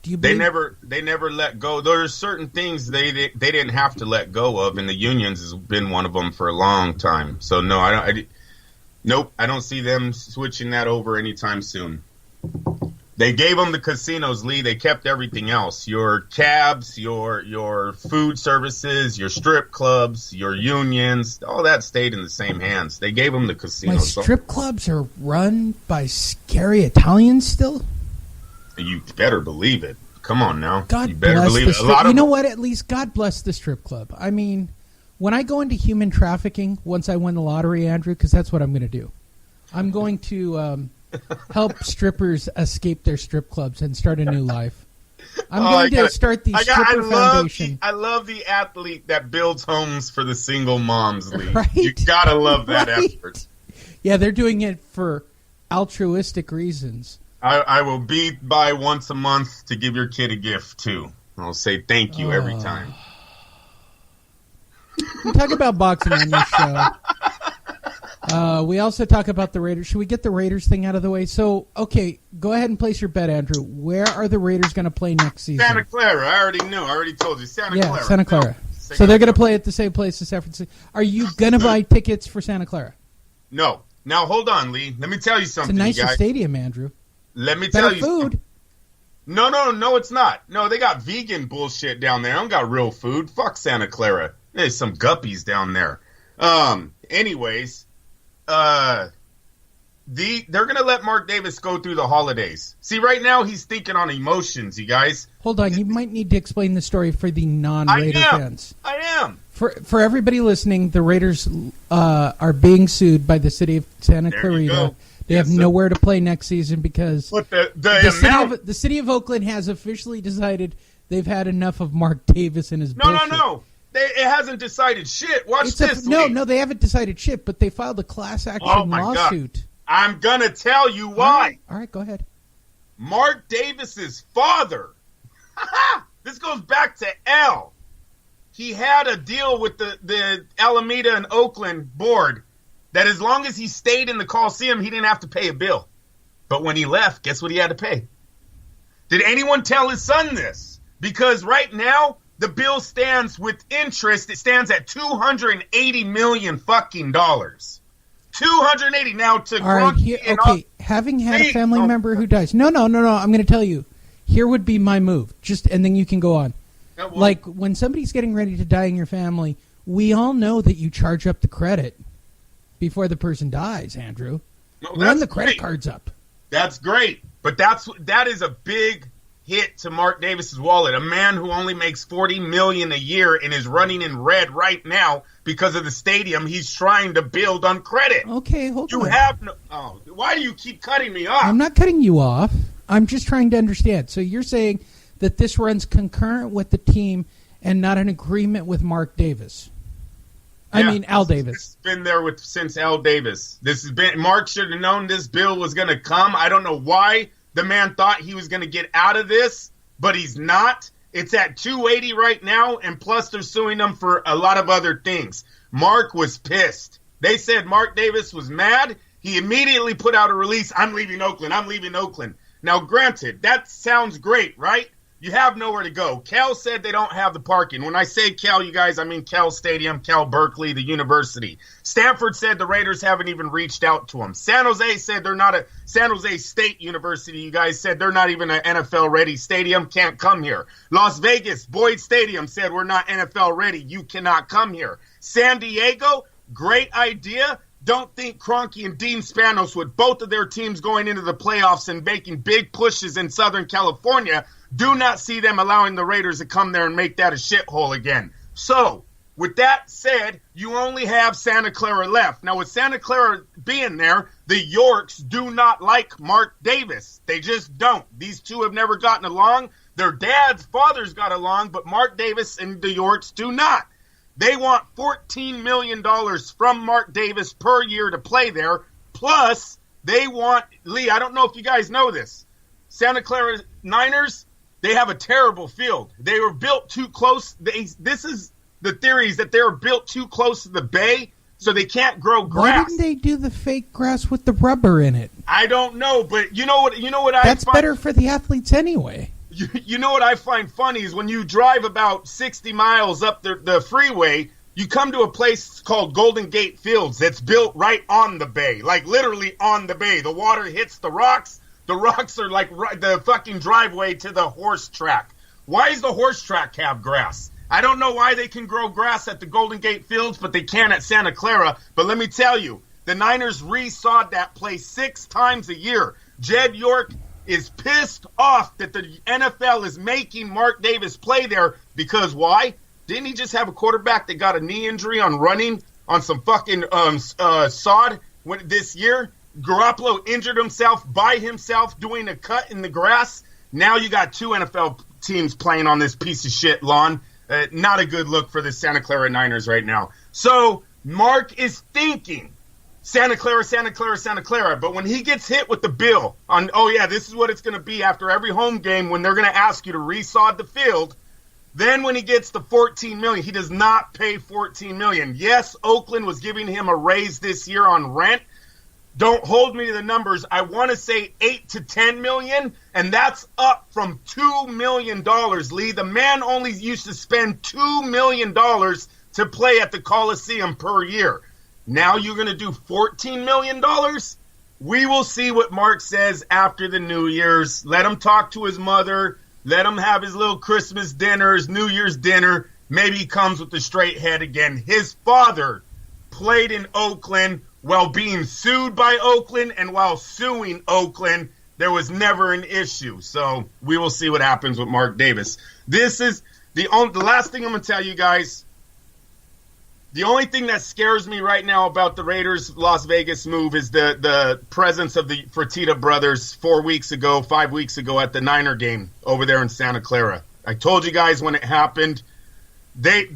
Do you believe? They never let go. There are certain things they didn't have to let go of, and the unions has been one of them for a long time. So no, nope, I don't see them switching that over anytime soon. They gave them the casinos, Lee. They kept everything else. Your cabs, your food services, your strip clubs, your unions, all that stayed in the same hands. They gave them the casinos. My strip clubs are run by scary Italians still? You better believe it. Come on now. God you better bless believe the it. strip. You know what? At least God bless the strip club. I mean, when I go into human trafficking, once I win the lottery, Andrew, because that's what I'm going to do. I'm going to help strippers escape their strip clubs and start a new life. I'm going to start the stripper foundation. I love the athlete that builds homes for the single moms, Lee. Right? You gotta love that effort. Yeah, they're doing it for altruistic reasons. I will be by once a month to give your kid a gift too. I'll say thank you every time. We talk about boxing on this show. We also talk about the Raiders. Should we get the Raiders thing out of the way? So, okay, go ahead and place your bet, Andrew. Where are the Raiders going to play next season? Santa Clara. I already knew. I already told you. Santa Clara. Santa Clara. No, so they're going to play at the same place as San Francisco. Are you going to buy tickets for Santa Clara? No. Now, hold on, Lee. Let me tell you something, It's a nicer guys. stadium, Andrew. Let me tell you food. Something. No, it's not. No, they got vegan bullshit down there. I don't got real food. Fuck Santa Clara. There's some guppies down there. Anyways, they're gonna let Mark Davis go through the holidays. See, right now he's thinking on emotions, you guys. Hold on, you might need to explain the story for the non-Raider fans. I am. For everybody listening, the Raiders are being sued by the city of Santa Clarita. They have nowhere to play next season because the city of Oakland has officially decided they've had enough of Mark Davis and his bullshit. No. It hasn't decided shit. Watch this. No, they haven't decided shit, but they filed a class action lawsuit. God. I'm going to tell you why. All right, go ahead. Mark Davis's father. This goes back to L. He had a deal with the Alameda and Oakland board that as long as he stayed in the Coliseum, he didn't have to pay a bill. But when he left, guess what he had to pay? Did anyone tell his son this? Because right now, the bill stands with interest. It stands at $280 million fucking dollars. 280 now to all right, having had a family member who dies. No. I'm going to tell you. Here would be my move. And then you can go on. Like when somebody's getting ready to die in your family, we all know that you charge up the credit before the person dies, Andrew. Run the credit cards up. That's great. But that is a big hit to Mark Davis's wallet. A man who only makes $40 million a year and is running in red right now because of the stadium he's trying to build on credit. Okay, hold on. You have no. Oh, why do you keep cutting me off? I'm not cutting you off. I'm just trying to understand. So you're saying that this runs concurrent with the team and not an agreement with Mark Davis. I mean, Al Davis. It's been there since Al Davis. Mark should have known this bill was going to come. I don't know why the man thought he was going to get out of this, but he's not. It's at 280 right now, and plus they're suing him for a lot of other things. Mark was pissed. They said Mark Davis was mad. He immediately put out a release, I'm leaving Oakland. Now, granted, that sounds great, right? You have nowhere to go. Cal said they don't have the parking. When I say Cal, you guys, I mean Cal Stadium, Cal Berkeley, the university. Stanford said the Raiders haven't even reached out to them. San Jose said they're not San Jose State University, you guys said they're not even an NFL-ready stadium, can't come here. Las Vegas, Boyd Stadium said we're not NFL-ready, you cannot come here. San Diego, great idea. Don't think Kroenke and Dean Spanos, with both of their teams going into the playoffs and making big pushes in Southern California, do not see them allowing the Raiders to come there and make that a shithole again. So, with that said, you only have Santa Clara left. Now, with Santa Clara being there, the Yorks do not like Mark Davis. They just don't. These two have never gotten along. Their fathers got along, but Mark Davis and the Yorks do not. They want $14 million from Mark Davis per year to play there. Plus, they want, Lee, I don't know if you guys know this. Santa Clara Niners, they have a terrible field. They were built too close. This is the theories that they were built too close to the bay, so they can't grow grass. Why didn't they do the fake grass with the rubber in it? I don't know, but you know what? That's better for the athletes anyway. you know what I find funny is when you drive about 60 miles up the freeway, you come to a place called Golden Gate Fields that's built right on the bay, like literally on the bay. The water hits the rocks. The rocks are like the fucking driveway to the horse track. Why does the horse track have grass? I don't know why they can grow grass at the Golden Gate Fields, but they can at Santa Clara. But let me tell you, the Niners re-sod that place 6 times a year. Jed York is pissed off that the NFL is making Mark Davis play there because why? Didn't he just have a quarterback that got a knee injury on running on some fucking sod this year? Garoppolo injured himself by himself doing a cut in the grass. Now you got 2 NFL teams playing on this piece of shit lawn. Not a good look for the Santa Clara Niners right now. So Mark is thinking Santa Clara, Santa Clara, Santa Clara. But when he gets hit with the bill on, oh yeah, this is what it's going to be after every home game when they're going to ask you to resod the field, then when he gets the $14 million, he does not pay $14 million. Yes, Oakland was giving him a raise this year on rent. Don't hold me to the numbers. I want to say $8 to $10 million, and that's up from $2 million, Lee. The man only used to spend $2 million to play at the Coliseum per year. Now you're going to do $14 million? We will see what Mark says after the New Year's. Let him talk to his mother. Let him have his little Christmas dinner, his New Year's dinner. Maybe he comes with a straight head again. His father played in Oakland while being sued by Oakland, and while suing Oakland, there was never an issue. So we will see what happens with Mark Davis. This is the last thing I'm going to tell you guys. The only thing that scares me right now about the Raiders' Las Vegas move is the presence of the Fertitta brothers 5 weeks ago at the Niner game over there in Santa Clara. I told you guys when it happened, they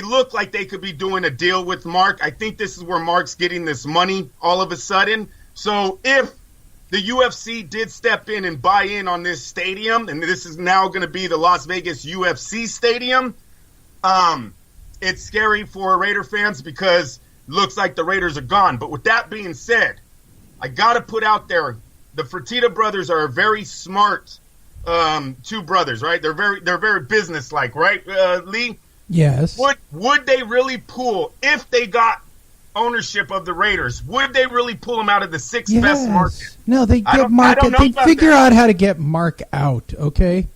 look like they could be doing a deal with Mark. I think this is where Mark's getting this money all of a sudden. So if the UFC did step in and buy in on this stadium, and this is now going to be the Las Vegas UFC stadium, it's scary for Raider fans because it looks like the Raiders are gone. But with that being said, I got to put out there, the Fertitta brothers are very smart 2 brothers, right? They're very businesslike, right, Lee? Yes. Would they really pull, if they got ownership of the Raiders, would they really pull them out of the 6th best market? No, they get Mark. They figure out how to get Mark out, okay?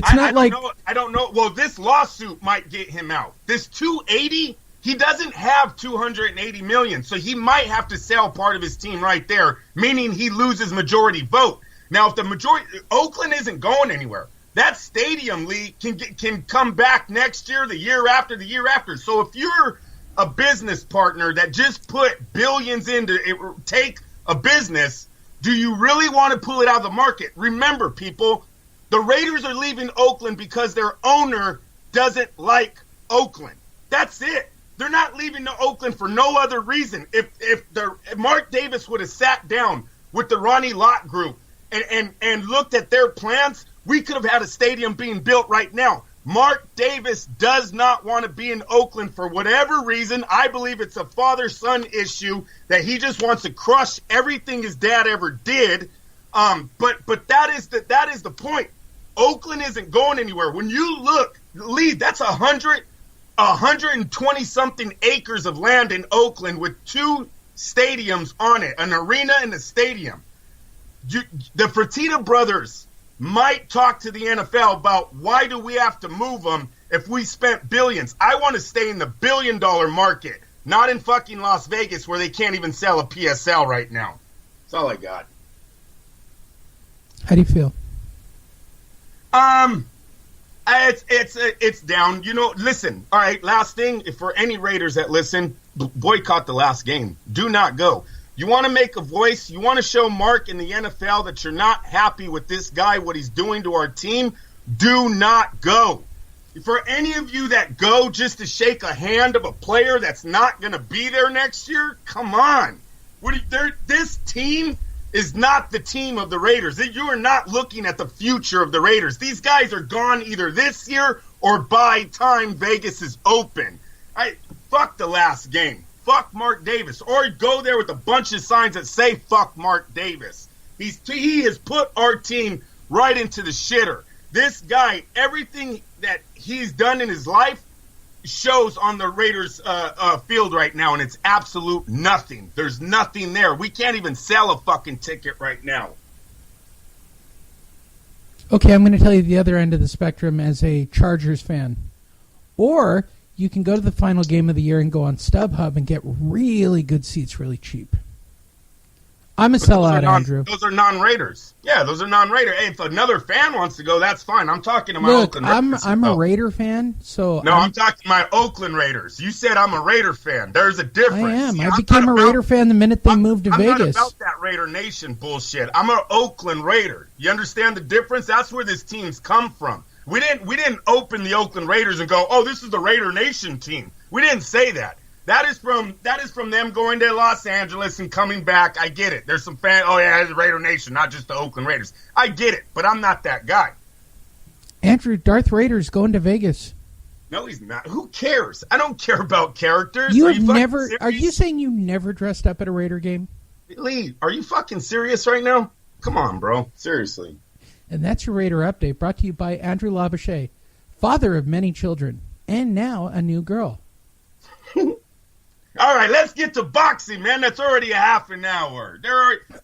I don't know. Well, this lawsuit might get him out. This 280, he doesn't have 280 million, so he might have to sell part of his team right there, meaning he loses majority vote. Now, if the majority, Oakland isn't going anywhere. That stadium, Lee, can come back next year, the year after, the year after. So if you're a business partner that just put billions into it, take a business, do you really want to pull it out of the market? Remember, people, the Raiders are leaving Oakland because their owner doesn't like Oakland. That's it. They're not leaving Oakland for no other reason. If Mark Davis would have sat down with the Ronnie Lott group and looked at their plans, we could have had a stadium being built right now. Mark Davis does not want to be in Oakland for whatever reason. I believe it's a father-son issue that he just wants to crush everything his dad ever did. But that is the point. Oakland isn't going anywhere. When you look, Lee, that's 120 something acres of land in Oakland with 2 stadiums on it, an arena and a stadium. The Fertitta brothers might talk to the NFL about why do we have to move them if we spent billions. I want to stay in the $1 billion market, not in fucking Las Vegas where they can't even sell a PSL right now. That's all I got. How do you feel? It's down. You know, listen. All right, last thing. If for any Raiders that listen, boycott the last game. Do not go. You want to make a voice? You want to show Mark in the NFL that you're not happy with this guy, what he's doing to our team? Do not go. For any of you that go just to shake a hand of a player that's not going to be there next year, come on. This team is not the team of the Raiders. You are not looking at the future of the Raiders. These guys are gone either this year or by time Vegas is open. Fuck the last game. Fuck Mark Davis. Or go there with a bunch of signs that say fuck Mark Davis. He has put our team right into the shitter. This guy, everything that he's done in his life shows on the Raiders field right now, and it's absolute nothing. There's nothing there. We can't even sell a fucking ticket right now. Okay, I'm going to tell you the other end of the spectrum as a Chargers fan. Or you can go to the final game of the year and go on StubHub and get really good seats really cheap. I'm a sellout, Andrew. Those are non-Raiders. Yeah, those are non-Raiders. Hey, if another fan wants to go, that's fine. I'm talking to my Oakland Raiders. I'm a Raider fan, so... No, I'm talking to my Oakland Raiders. You said I'm a Raider fan. There's a difference. I am. I became a Raider fan the minute they moved to Vegas. I'm not about that Raider Nation bullshit. I'm an Oakland Raider. You understand the difference? That's where this team's come from. We didn't open the Oakland Raiders and go, oh, this is the Raider Nation team. We didn't say that. That is from them going to Los Angeles and coming back. I get it. There's some fans. Oh yeah, it's the Raider Nation, not just the Oakland Raiders. I get it, but I'm not that guy. Andrew, Darth Rader's going to Vegas. No, he's not. Who cares? I don't care about characters. Are you saying you never dressed up at a Raider game? Lee, are you fucking serious right now? Come on, bro. Seriously. And that's your Raider update, brought to you by Andrew Labouche, father of many children, and now a new girl. All right, let's get to boxing, man. That's already a half an hour.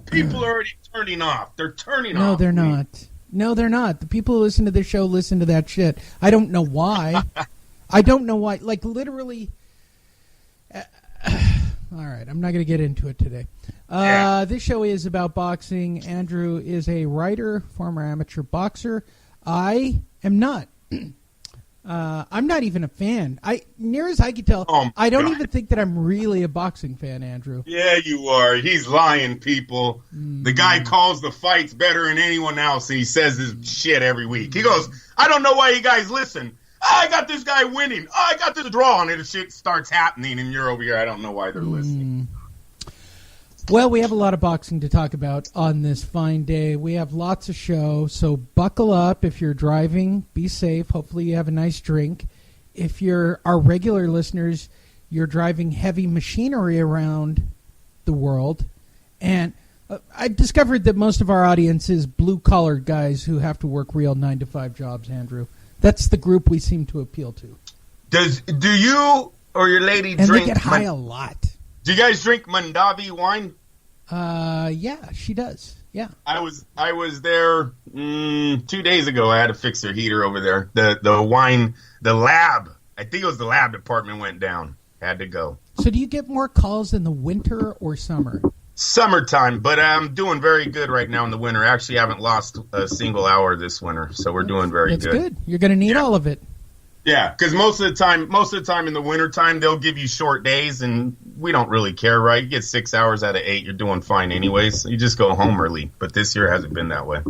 People are already turning off. They're turning off. No, they're not. No, they're not. The people who listen to this show listen to that shit. I don't know why. I don't know why. Like, literally... all right, I'm not going to get into it today. This show is about boxing. Andrew is a writer, former amateur boxer. I am not. I'm not even a fan. Near as I can tell, I don't even think that I'm really a boxing fan, Andrew. Yeah, you are. He's lying, people. The guy calls the fights better than anyone else, and he says this shit every week. He goes, I don't know why you guys listen. I got this guy winning. I got this draw, and shit starts happening, and you're over here. I don't know why they're listening. Well, we have a lot of boxing to talk about on this fine day. We have lots of show, so buckle up. If you're driving, be safe. Hopefully you have a nice drink. If you're our regular listeners, you're driving heavy machinery around the world. And I've discovered that most of our audience is blue-collar guys who have to work real 9-to-5 jobs, Andrew. That's the group we seem to appeal to. Do you or your lady drink? And they get high a lot. Do you guys drink Mandavi wine? Yeah, she does. Yeah. I was there 2 days ago. I had to fix their heater over there. The wine, the lab. I think it was the lab department went down. Had to go. So do you get more calls in the winter or summer? Summertime, but I'm doing very good right now in the winter. I actually haven't lost a single hour this winter, so we're doing very good. That's good. You're going to need all of it. Yeah, because most of the time in the wintertime, they'll give you short days, and we don't really care, right? You get 6 hours out of 8, you're doing fine anyways. You just go home early, but this year hasn't been that way.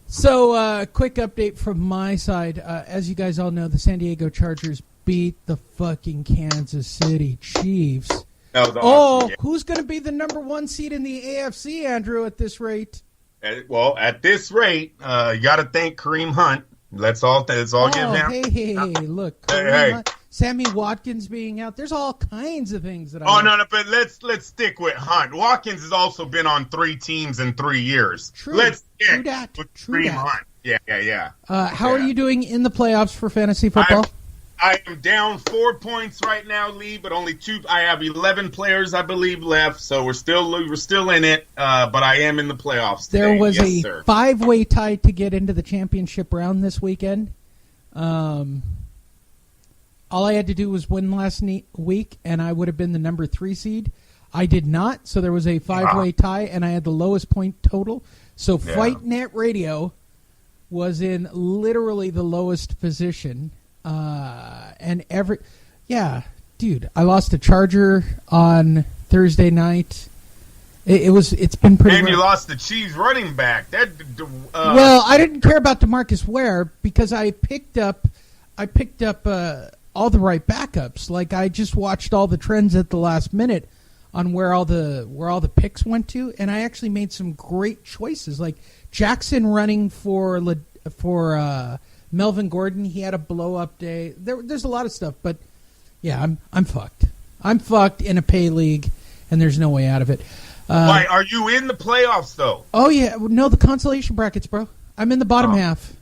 So, quick update from my side. As you guys all know, the San Diego Chargers beat the fucking Kansas City Chiefs. Who's going to be the number 1 seed in the AFC, Andrew, at this rate? Well, at this rate, you got to thank Kareem Hunt. Let's all give him. Hey, look. Hunt, Sammy Watkins being out. There's all kinds of things that no, but let's stick with Hunt. Watkins has also been on 3 teams in 3 years. True that. Hunt. Yeah. How are you doing in the playoffs for fantasy football? I am down 4 points right now, Lee, but only 2. I have 11 players, I believe, left, so we're still in it. But I am in the playoffs today. There was a 5-way tie to get into the championship round this weekend. All I had to do was win last week, and I would have been the number 3 seed. I did not, so there was a 5-way tie, and I had the lowest point total. So Fight Net Radio was in literally the lowest position. Dude, I lost a Charger on Thursday night. It's been pretty. And you lost the Chiefs running back. Well, I didn't care about DeMarcus Ware because I picked up all the right backups. Like I just watched all the trends at the last minute on where all the picks went to, and I actually made some great choices. Like Jackson running for Melvin Gordon, he had a blow-up day. There's a lot of stuff, but yeah, I'm fucked. I'm fucked in a pay league, and there's no way out of it. Why are you in the playoffs though? Oh yeah, no, the consolation brackets, bro. I'm in the bottom half.